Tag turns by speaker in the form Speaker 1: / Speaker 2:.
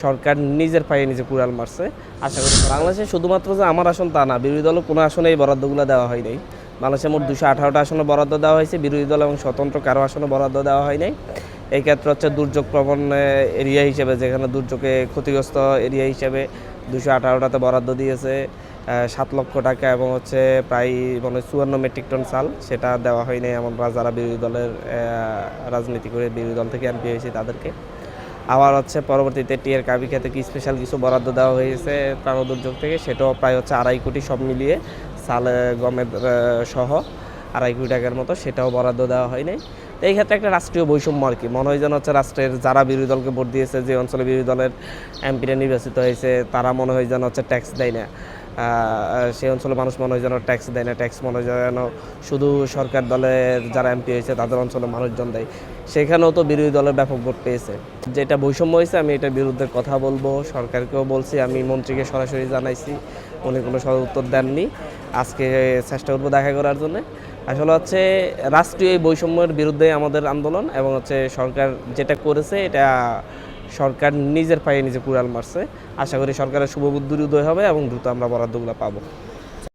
Speaker 1: সরকার নিজের পায়ে নিজে কুড়াল মারছে। আশা করি বাংলাদেশে শুধুমাত্র যে আমার আসন তা না, বিরোধী দলের কোনো আসনে এই বরাদ্দগুলো দেওয়া হয় নাই। বাংলাদেশে মোট 218টা আসনে বরাদ্দ দেওয়া হয়েছে, বিরোধী দল এবং স্বতন্ত্র কারো আসনে বরাদ্দ দেওয়া হয় নাই। এই ক্ষেত্রে হচ্ছে দুর্যোগ প্রবণ এরিয়া হিসেবে, যেখানে দুর্যোগে ক্ষতিগ্রস্ত এরিয়া হিসেবে 218টাতে বরাদ্দ দিয়েছে 7 লক্ষ টাকা এবং হচ্ছে প্রায় 54 মেট্রিক টন চাল, সেটা দেওয়া হয় নাই আমরা যারা বিরোধী দলের রাজনীতি করে বিরোধী দল থেকে এমপি হয়েছি তাদেরকে। আবার হচ্ছে পরবর্তীতে টিয়ার কাবি খেতে কি স্পেশাল কিছু বরাদ্দ দেওয়া হয়েছে প্রাণ দুর্যোগ থেকে, সেটাও প্রায় হচ্ছে 2.5 কোটি, সব মিলিয়ে চাল গমের সহ 2.5 কোটি টাকার মতো, সেটাও বরাদ্দ দেওয়া হয়নি। তো এই ক্ষেত্রে একটা রাষ্ট্রীয় বৈষম্য আর কি মনে হয় যেন হচ্ছে রাষ্ট্রের যারা বিরোধী দলকে ভোট দিয়েছে, যে অঞ্চলে বিরোধী দলের এমপিরা নির্বাচিত হয়েছে, তারা মনে হয় যেন হচ্ছে ট্যাক্স দেয় না। সেই অঞ্চলের মানুষ মনে হয় যেন ট্যাক্স দেয় না, ট্যাক্স মনে হয় যেন শুধু সরকার দলের যারা এমপি হয়েছে তাদের অঞ্চলের মানুষজন দেয়। সেখানেও তো বিরোধী দলের ব্যাপক ভোট পেয়েছে। যেটা বৈষম্য হয়েছে আমি এটার বিরুদ্ধে কথা বলবো, সরকারকেও বলছি, আমি মন্ত্রীকে সরাসরি জানাইছি, উনি কোনো উত্তর দেননি। আজকে চেষ্টা করবো দেখা করার জন্য। আসলে হচ্ছে রাষ্ট্রীয় এই বৈষম্যের বিরুদ্ধে আমাদের আন্দোলন, এবং হচ্ছে সরকার যেটা করেছে এটা সরকার নিজের পায়ে নিজে কুড়াল মারছে। আশা করি সরকারের শুভবুদ্ধির উদয় হবে এবং দ্রুত আমরা বরাদ্দগুলো পাবো।